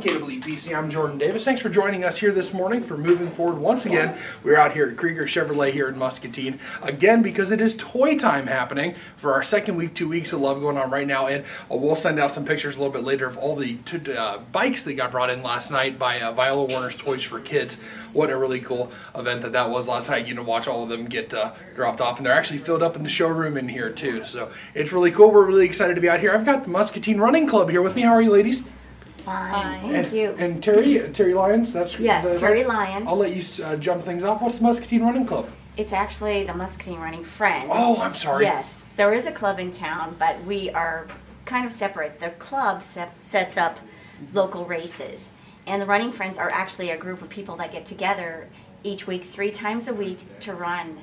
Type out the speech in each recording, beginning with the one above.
KWBC, I'm Jordan Davis. Thanks for joining us here this morning for Moving Forward. Once again, we're out here at Krieger Chevrolet here in Muscatine. Again, because it is toy time happening for our second week, 2 weeks of love going on right now. And we'll send out some pictures a little bit later of all the bikes that got brought in last night by Viola Warner's Toys for Kids. What a really cool event that was last night. You know, watch all of them get dropped off. And they're actually filled up in the showroom in here too. So it's really cool. We're really excited to be out here. I've got the Muscatine Running Club here with me. How are you, ladies? Fine, thank you. And Terry Lyons, that's yes, Terry Lyon. I'll let you jump things off. What's the Muscatine Running Club? It's actually the Muscatine Running Friends. Oh, I'm sorry. Yes, there is a club in town, but we are kind of separate. The club sets up local races, and the Running Friends are actually a group of people that get together each week, 3 times a week to run.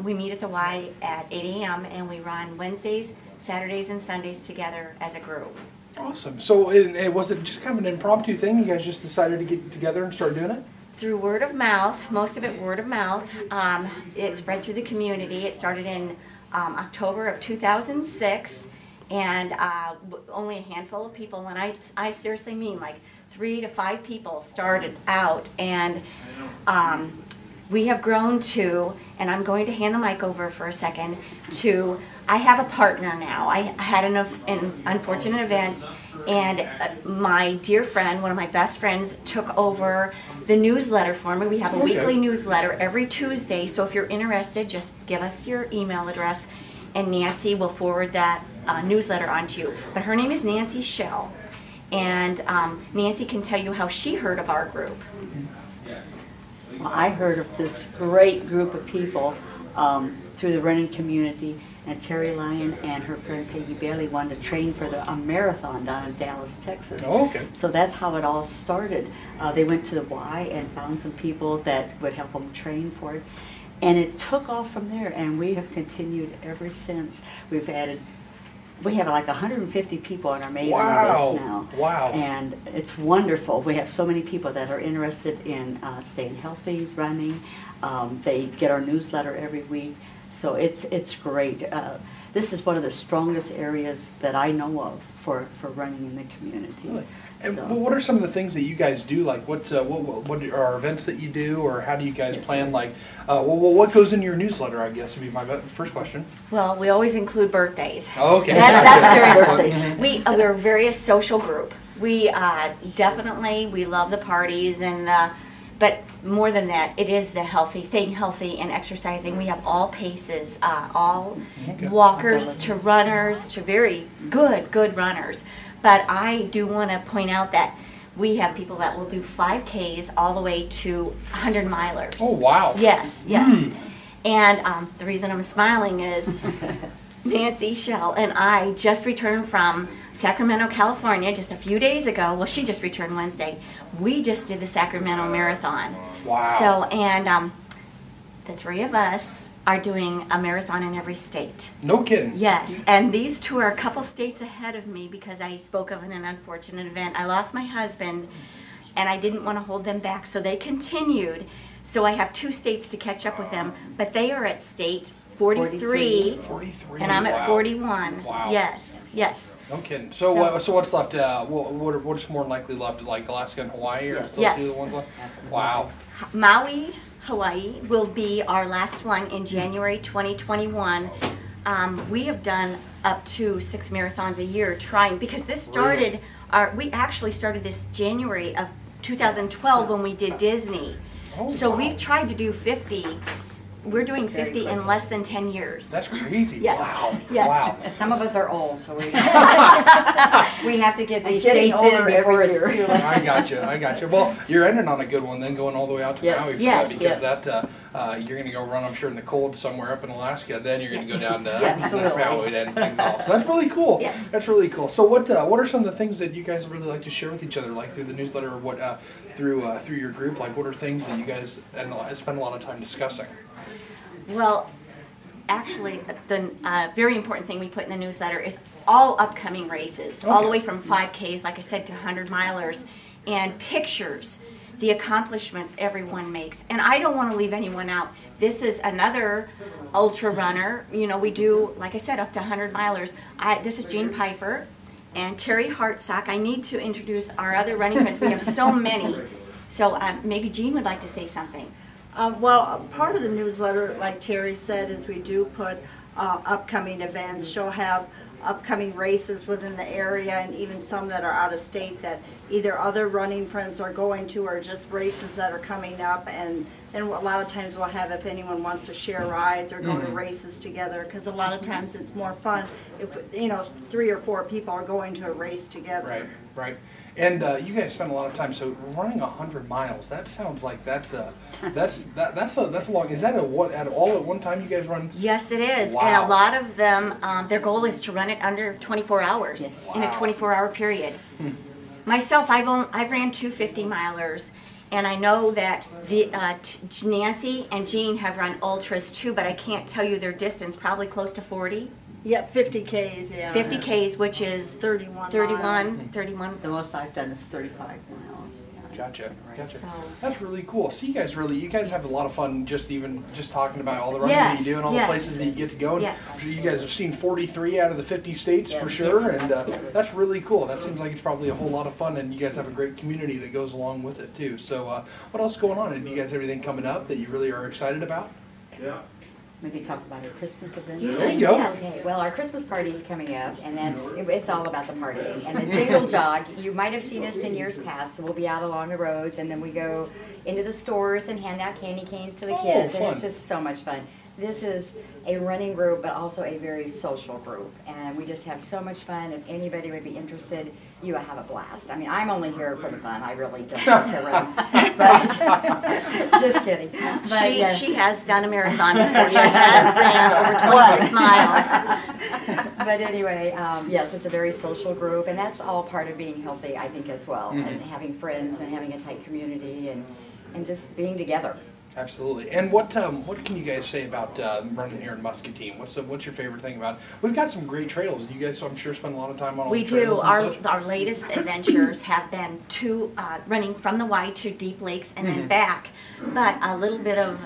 We meet at the Y at 8 a.m. and we run Wednesdays, Saturdays, and Sundays together as a group. Awesome. So was it just kind of an impromptu thing? You guys just decided to get together and start doing it? Through word of mouth, most of it word of mouth. It spread through the community. It started in October of 2006, and only a handful of people, and I seriously mean like 3 to 5 people started out, and we have grown to, and I'm going to hand the mic over for a second, to I have a partner now. I had an unfortunate event, and my dear friend, one of my best friends, took over the newsletter for me. We have a weekly newsletter every Tuesday, so if you're interested, just give us your email address, and Nancy will forward that newsletter on to you. But her name is Nancy Shell, and Nancy can tell you how she heard of our group. Well, I heard of this great group of people through the running community, and Terry Lyon and her friend Peggy Bailey wanted to train for a marathon down in Dallas, Texas. Oh, okay. So that's how it all started. They went to the Y and found some people that would help them train for it. And it took off from there, and we have continued ever since. We have like 150 people on our mailing list now. Wow. And it's wonderful. We have so many people that are interested in staying healthy, running. They get our newsletter every week. So it's great. This is one of the strongest areas that I know of for running in the community. Really? And so, what are some of the things that you guys do? Like what are events that you do, or how do you guys plan? Like, what goes in your newsletter? I guess would be my first question. Well, we always include birthdays. Oh, okay. That's very birthdays. We're a very social group. We definitely we love the parties but more than that, it is the staying healthy and exercising. We have all paces, all walkers to runners to very good runners. But I do want to point out that we have people that will do 5Ks all the way to 100 milers. Oh, wow. Yes, yes. And the reason I'm smiling is Nancy Shell and I just returned from Sacramento, California just a few days ago. Well, she just returned Wednesday. We just did the Sacramento Marathon. Wow. So, and the 3 of us are doing a marathon in every state. No kidding. Yes, and these 2 are a couple states ahead of me because I spoke of an unfortunate event. I lost my husband, and I didn't want to hold them back, so they continued. So I have 2 states to catch up with them, but they are at state 43, and I'm at 41. Wow. Yes, yes. No kidding. So what's left? What's more likely left? Like Alaska and Hawaii, or Yes. 2 ones left? Wow. Maui, Hawaii will be our last one in January 2021. We have done up to 6 marathons a year trying, because this started, we actually started this January of 2012 when we did Disney. Oh, so wow. we've tried to do 50. We're doing 50 in less than 10 years. That's crazy. Yes. Wow. Yes. Wow. Some of us are old, so we have to get these getting states older in before every it's year. too late. I got you. Well, you're ending on a good one then, going all the way out to Maui for Yes. that, because that you're going to go run, I'm sure, in the cold somewhere up in Alaska. Then you're going to go down to Maui to end things off. So that's really cool. Yes. That's really cool. So what are some of the things that you guys really like to share with each other, like through the newsletter, or what through your group? Like, what are things that you guys spend a lot of time discussing? Well, actually, the very important thing we put in the newsletter is all upcoming races, all the way from 5Ks, like I said, to 100 milers, and pictures, the accomplishments everyone makes. And I don't want to leave anyone out. This is another ultra runner. You know, we do, like I said, up to 100 milers. This is Jean Pfeiffer, and Terry Hartsock. I need to introduce our other running friends. We have so many. So maybe Jean would like to say something. Well, part of the newsletter, like Terry said, is we do put upcoming events. She'll have upcoming races within the area, and even some that are out of state that either other running friends are going to, or just races that are coming up. And then a lot of times we'll have, if anyone wants to share rides or go to races together, because a lot of times it's more fun if 3 or 4 people are going to a race together. Right, right. And you guys spend a lot of time. So running 100 miles. That sounds like that's a long. Is that at all at one time you guys run? Yes, it is. Wow. And a lot of them, their goal is to run it under 24 hours Yes. in a 24-hour period. Myself, I've ran 2 50-milers. And I know that Nancy and Jean have run ultras too, but I can't tell you their distance, probably close to 40. Yeah, 50 Ks, yeah. 50 Ks, which is 31 31. The most I've done is 35 miles. Gotcha. So- That's really cool. So you guys have a lot of fun just talking about all the running that you do and all the places that you get to go. And Yes. you guys have seen 43 out of the 50 states for sure, Yes. and Yes. that's really cool. That seems like it's probably a whole lot of fun, and you guys have a great community that goes along with it too. So what else is going on? And do you guys have anything coming up that you really are excited about? Yeah. Maybe talk about our Christmas event. There you go. Yes. Okay, well, our Christmas party's coming up, and it's all about the partying. And the Jingle Jog, you might have seen us in years past. We'll be out along the roads, and then we go into the stores and hand out candy canes to the kids, and fun. it's just so much fun. This is a running group, but also a very social group, and we just have so much fun. If anybody would be interested, you will have a blast. I mean, I'm only here for the fun. I really don't like to run, but just kidding. But, yeah. She has done a marathon before. She has ran over 26 miles. But anyway, yes, it's a very social group, and that's all part of being healthy, I think, as well, and having friends and having a tight community and just being together. Absolutely. And what can you guys say about running here in Muscatine? What's your favorite thing about it? We've got some great trails. You guys, I'm sure, spend a lot of time on all We the trails do. and such. Our latest adventures have been running from the Y to Deep Lakes and then back. But a little bit of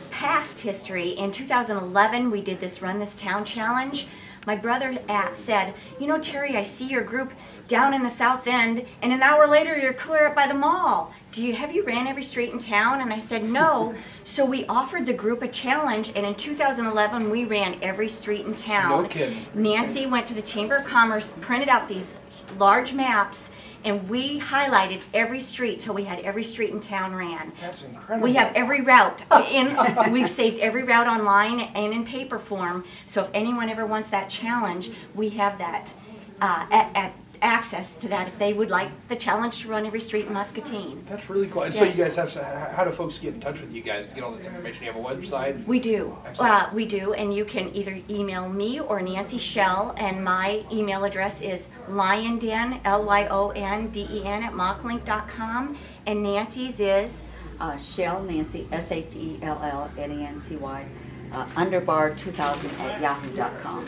past history. In 2011, we did this Run This Town challenge. My brother said, Terry, I see your group down in the south end, and an hour later you're clear up by the mall. Have you ran every street in town? And I said, no. So we offered the group a challenge, and in 2011 we ran every street in town. No kidding. Nancy went to the Chamber of Commerce, printed out these large maps, and we highlighted every street till we had every street in town ran. That's incredible. We have every route. We've saved every route online and in paper form. So if anyone ever wants that challenge, we have that access to that if they would like the challenge to run every street in Muscatine. That's really cool. And Yes. so you guys how do folks get in touch with you guys to get all this information? You have a website? We do. Excellent. We do, and you can either email me or Nancy Shell, and my email address is lyonden, LYONDEN, @mochlink.com, and Nancy's is Shell Nancy, SHELLNANCY, underbar2000 @yahoo.com.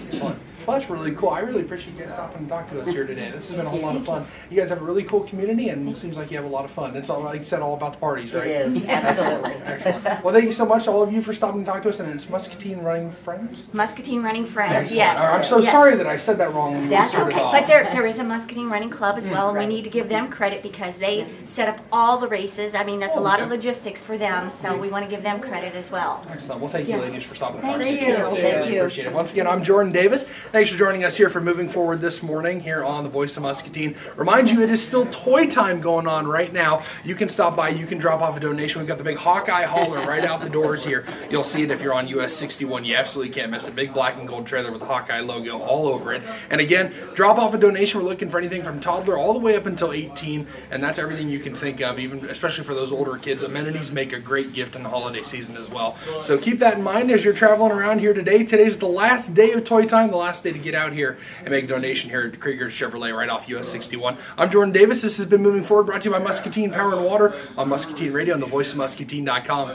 Excellent. Well, that's really cool. I really appreciate you guys stopping and talking to us here today. This has been a whole lot of fun. You guys have a really cool community, and it seems like you have a lot of fun. It's all, like you said, all about the parties, right? It is, absolutely. Excellent. Well, thank you so much, all of you, for stopping and talking to us. And it's Muscatine Running Friends? Muscatine Running Friends. Excellent. Yes. I'm so Yes. sorry that I said that wrong when we That's started okay, off. but there is a Muscatine Running Club as well, and we Right. need to give them credit because they set up all the races. I mean, that's a lot of logistics for them, so we want to give them credit as well. Excellent. Well, thank you, Yes. ladies, for stopping and Thank talking you. to us today. Thank I really you. appreciate it. Once again, I'm Jordan Davis. Thanks for joining us here for Moving Forward this morning here on the Voice of Muscatine. Remind you, it is still toy time going on right now. You can stop by. You can drop off a donation. We've got the big Hawkeye hauler right out the doors here. You'll see it if you're on US 61. You absolutely can't miss it. Big black and gold trailer with the Hawkeye logo all over it. And again, drop off a donation. We're looking for anything from toddler all the way up until 18, and that's everything you can think of, even especially for those older kids. Amenities make a great gift in the holiday season as well. So keep that in mind as you're traveling around here today. Today's the last day of toy time, the last day to get out here and make a donation here at Krieger Chevrolet right off US 61. I'm Jordan Davis. This has been Moving Forward, brought to you by Muscatine Power and Water on Muscatine Radio and thevoiceofmuscatine.com.